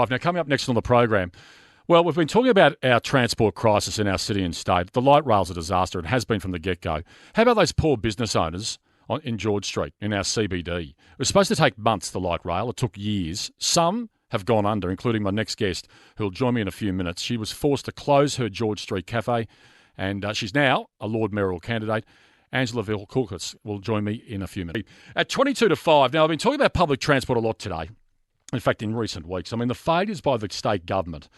Now, coming up next on the program, well, we've been talking about our transport crisis in our city and state. The light rail's a disaster. It has been from the get-go. How about those poor business owners in George Street in our CBD? It was supposed to take months, the light rail. It took years. Some have gone under, including my next guest, who will join me in a few minutes. She was forced to close her George Street cafe, and she's now a Lord Mayoral candidate. Angela Vithoulkas will join me in a few minutes. At 22 to 5, now I've been talking about public transport a lot today. In fact, in recent weeks, I mean, the failures by the state government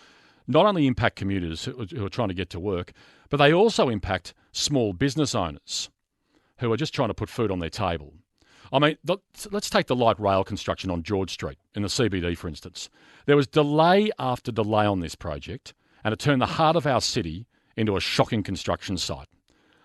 not only impact commuters who are trying to get to work, but they also impact small business owners who are just trying to put food on their table. I mean, let's take the light rail construction on George Street in the CBD, for instance. There was delay after delay on this project, and it turned the heart of our city into a shocking construction site.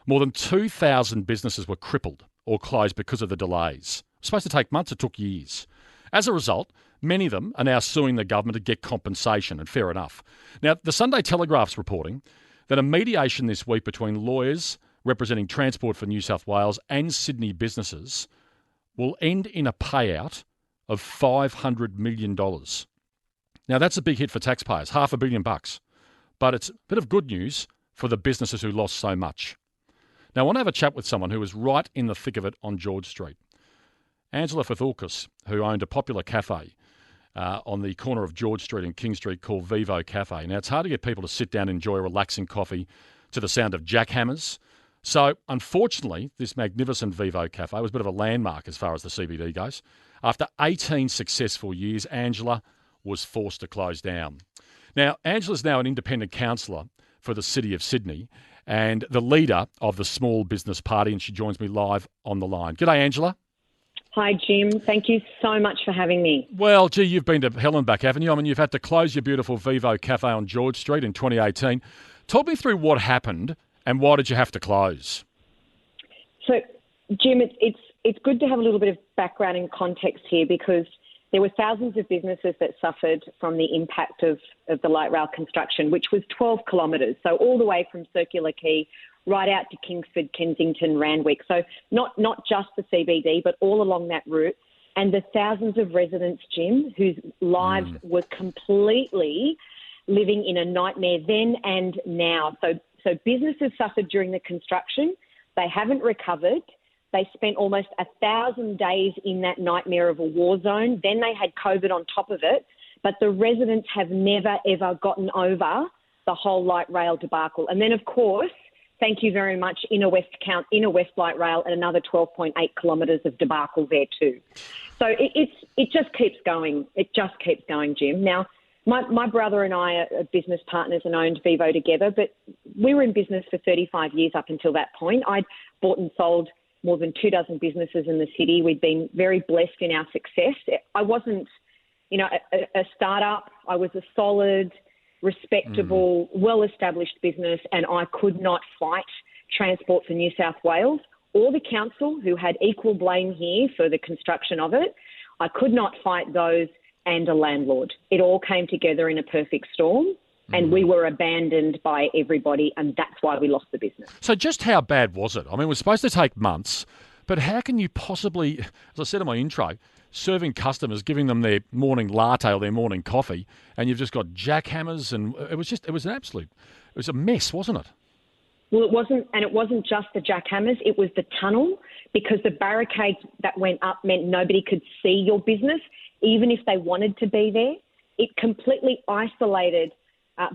More than 2,000 businesses were crippled or closed because of the delays. It was supposed to take months, it took years. As a result, many of them are now suing the government to get compensation, and fair enough. Now, the Sunday Telegraph's reporting that a mediation this week between lawyers representing Transport for New South Wales and Sydney businesses will end in a payout of $500 million. Now, that's a big hit for taxpayers, $500 million. But it's a bit of good news for the businesses who lost so much. Now, I want to have a chat with someone who was right in the thick of it on George Street. Angela Vithoulkas, who owned a popular cafe on the corner of George Street and King Street called Vivo Cafe. Now, it's hard to get people to sit down and enjoy a relaxing coffee to the sound of jackhammers. So, unfortunately, this magnificent Vivo Cafe was a bit of a landmark as far as the CBD goes. After 18 successful years, Angela was forced to close down. Now, Angela's now an independent councillor for the City of Sydney and the leader of the Small Business Party, and she joins me live on the line. G'day, Angela. Hi, Jim. Thank you so much for having me. Well, gee, you've been to hell and back, haven't you? I mean, you've had to close your beautiful Vivo Cafe on George Street in 2018. Talk me through what happened and why did you have to close? So, Jim, it's good to have a little bit of background and context here because there were thousands of businesses that suffered from the impact of the light rail construction, which was 12 kilometres, so all the way from Circular Quay right out to Kingsford, Kensington, Randwick. So not just the CBD, but all along that route. And the thousands of residents, Jim, whose lives were completely living in a nightmare then and now. So businesses suffered during the construction. They haven't recovered. They spent almost 1,000 days in that nightmare of a war zone. Then they had COVID on top of it. But the residents have never, ever gotten over the whole light rail debacle. And then, of course, thank you very much, Inner West Light Rail and another 12.8 kilometres of debacle there too. So it just keeps going. It just keeps going, Jim. Now, my brother and I are business partners and owned Vivo together, but we were in business for 35 years up until that point. I'd bought and sold more than 24 businesses in the city. We'd been very blessed in our success. I wasn't, a startup. I was a solid, respectable, well-established business, and I could not fight Transport for New South Wales or the council, who had equal blame here for the construction of it. I could not fight those and a landlord. It all came together in a perfect storm, and we were abandoned by everybody, and that's why we lost the business. So just how bad was it? I mean, it was supposed to take months, but how can you possibly, as I said in my intro, serving customers, giving them their morning latte or their morning coffee, and you've just got jackhammers, and it was a mess, wasn't it? Well, it wasn't just the jackhammers, it was the tunnel, because the barricades that went up meant nobody could see your business, even if they wanted to be there. It completely isolated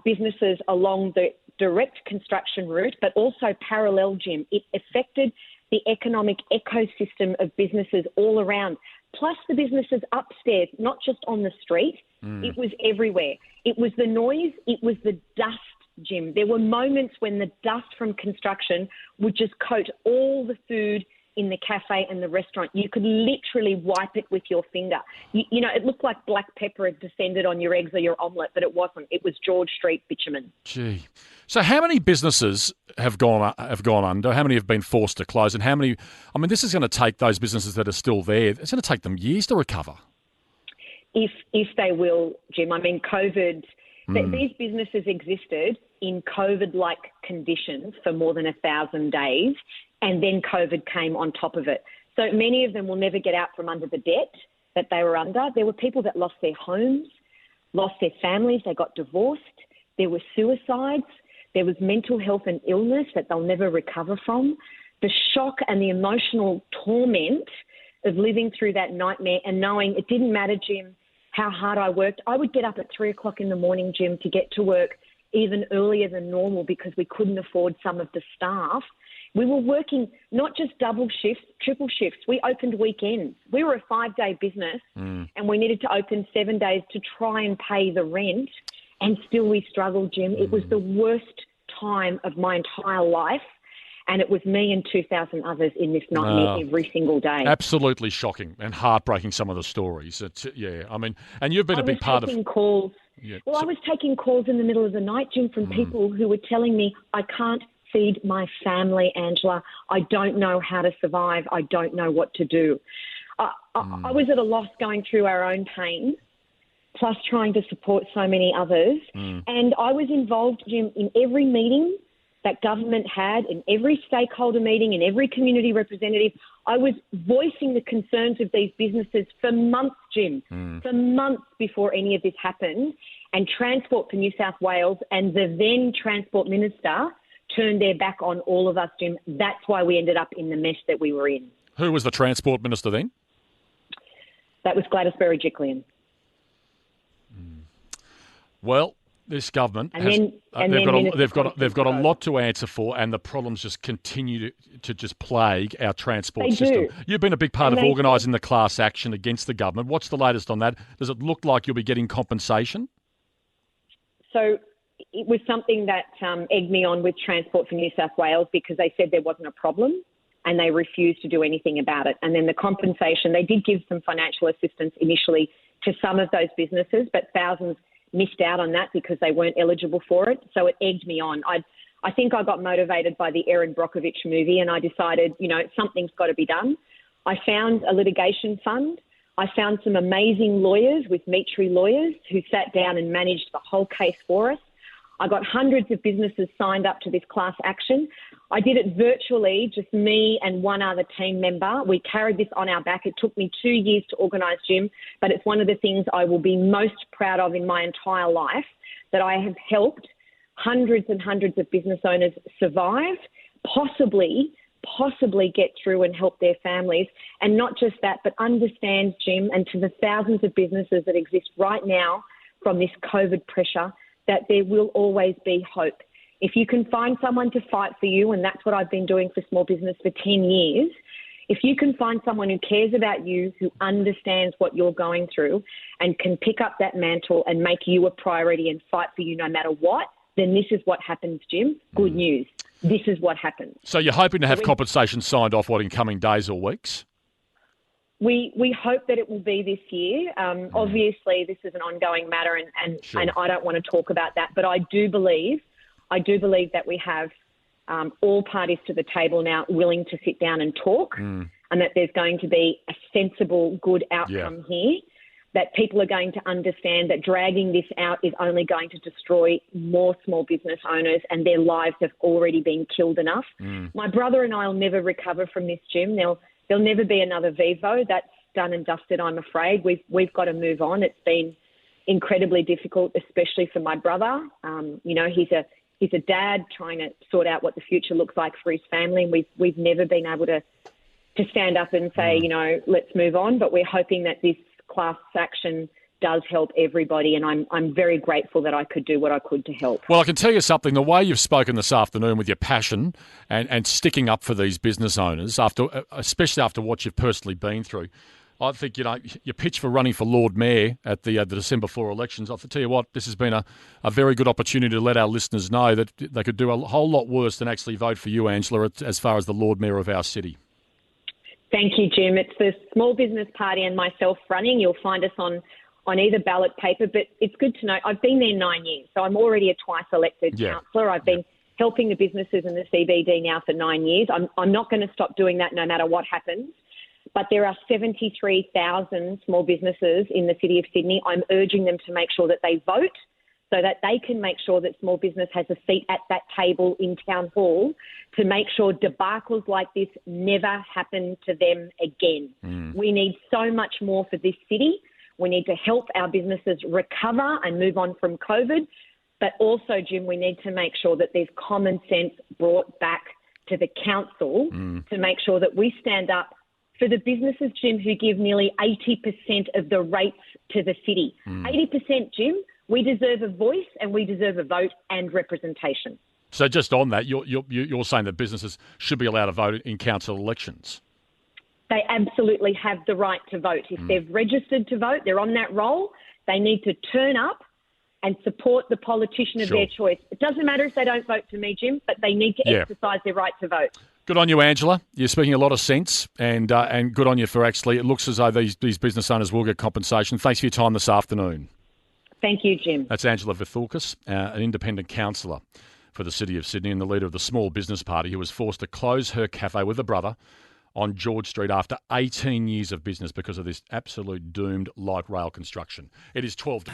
businesses along the direct construction route, but also parallel, Jim. It affected the economic ecosystem of businesses all around, plus the businesses upstairs, not just on the street. It was everywhere. It was the noise. It was the dust, Jim. There were moments when the dust from construction would just coat all the food in the cafe and the restaurant. You could literally wipe it with your finger. It looked like black pepper had descended on your eggs or your omelette, but it wasn't. It was George Street bitumen. Gee. So how many businesses have gone under? How many have been forced to close? And how many, I mean, this is going to take those businesses that are still there, it's going to take them years to recover. If they will, Jim. I mean, COVID, these businesses existed in COVID-like conditions for more than 1,000 days, and then COVID came on top of it. So many of them will never get out from under the debt that they were under. There were people that lost their homes. lost their families, they got divorced, there were suicides, there was mental health and illness that they'll never recover from. The shock and the emotional torment of living through that nightmare and knowing it didn't matter, Jim, how hard I worked. I would get up at 3 o'clock in the morning, Jim, to get to work even earlier than normal because we couldn't afford some of the staff. We were working not just double shifts, triple shifts. We opened weekends. We were a 5-day business and we needed to open 7 days to try and pay the rent, and still we struggled, Jim. It was the worst time of my entire life, and it was me and 2,000 others in this nightmare every single day. Absolutely shocking and heartbreaking, some of the stories. And you've been a big part of... calls. Yeah. Well, I was taking calls in the middle of the night, Jim, from people who were telling me, I can't feed my family, Angela. I don't know how to survive. I don't know what to do. I was at a loss going through our own pain, plus trying to support so many others. And I was involved, Jim, in every meeting that government had, in every stakeholder meeting, in every community representative. I was voicing the concerns of these businesses for months, Jim, for months before any of this happened. And Transport for New South Wales and the then Transport Minister turned their back on all of us, Jim. That's why we ended up in the mess that we were in. Who was the Transport Minister then? That was Gladys Berejiklian. Well, this government they've got a lot to answer for, and the problems just continue to just plague our transport system. You've been a big part of organising the class action against the government. What's the latest on that? Does it look like you'll be getting compensation? So it was something that egged me on with Transport for New South Wales because they said there wasn't a problem and they refused to do anything about it. And then the compensation, they did give some financial assistance initially to some of those businesses, but thousands missed out on that because they weren't eligible for it. So it egged me on. I think I got motivated by the Erin Brockovich movie, and I decided, something's got to be done. I found a litigation fund. I found some amazing lawyers with Mitri Lawyers who sat down and managed the whole case for us. I got hundreds of businesses signed up to this class action. I did it virtually, just me and one other team member. We carried this on our back. It took me 2 years to organise, Jim, but it's one of the things I will be most proud of in my entire life, that I have helped hundreds and hundreds of business owners survive, possibly get through and help their families. And not just that, but understand, Jim, and to the thousands of businesses that exist right now from this COVID pressure, that there will always be hope. If you can find someone to fight for you, and that's what I've been doing for small business for 10 years, if you can find someone who cares about you, who understands what you're going through and can pick up that mantle and make you a priority and fight for you no matter what, then this is what happens, Jim. Good news. This is what happens. So you're hoping to have compensation signed off, in coming days or weeks? We hope that it will be this year. Obviously, this is an ongoing matter, and I don't want to talk about that. But I do believe that we have all parties to the table now willing to sit down and talk, and that there's going to be a sensible, good outcome here. That people are going to understand that dragging this out is only going to destroy more small business owners, and their lives have already been killed enough. My brother and I will never recover from this, Jim. There'll never be another Vivo. That's done and dusted, I'm afraid. We've got to move on. It's been incredibly difficult, especially for my brother. He's a dad trying to sort out what the future looks like for his family. And we've never been able to stand up and say, let's move on. But we're hoping that this class action does help everybody, and I'm very grateful that I could do what I could to help. Well, I can tell you something, the way you've spoken this afternoon with your passion and sticking up for these business owners, especially after what you've personally been through, I think, your pitch for running for Lord Mayor at the December 4 elections, I'll tell you what, this has been a very good opportunity to let our listeners know that they could do a whole lot worse than actually vote for you, Angela, as far as the Lord Mayor of our city. Thank you, Jim. It's the Small Business Party and myself running. You'll find us on either ballot paper, but it's good to know. I've been there 9 years, so I'm already a twice elected councillor. I've been helping the businesses in the CBD now for 9 years. I'm not going to stop doing that no matter what happens. But there are 73,000 small businesses in the City of Sydney. I'm urging them to make sure that they vote so that they can make sure that small business has a seat at that table in Town Hall to make sure debacles like this never happen to them again. We need so much more for this city. We need to help our businesses recover and move on from COVID. But also, Jim, we need to make sure that there's common sense brought back to the council to make sure that we stand up for the businesses, Jim, who give nearly 80% of the rates to the city. 80%, Jim. We deserve a voice and we deserve a vote and representation. So just on that, you're saying that businesses should be allowed to vote in council elections? They absolutely have the right to vote. If they've registered to vote, they're on that roll, they need to turn up and support the politician of their choice. It doesn't matter if they don't vote for me, Jim, but they need to exercise their right to vote. Good on you, Angela. You're speaking a lot of sense, and good on you for actually, it looks as though these business owners will get compensation. Thanks for your time this afternoon. Thank you, Jim. That's Angela Vithoulkas, an independent councillor for the City of Sydney and the leader of the Small Business Party, who was forced to close her cafe with a brother on George Street after 18 years of business because of this absolute doomed light rail construction. It is 12...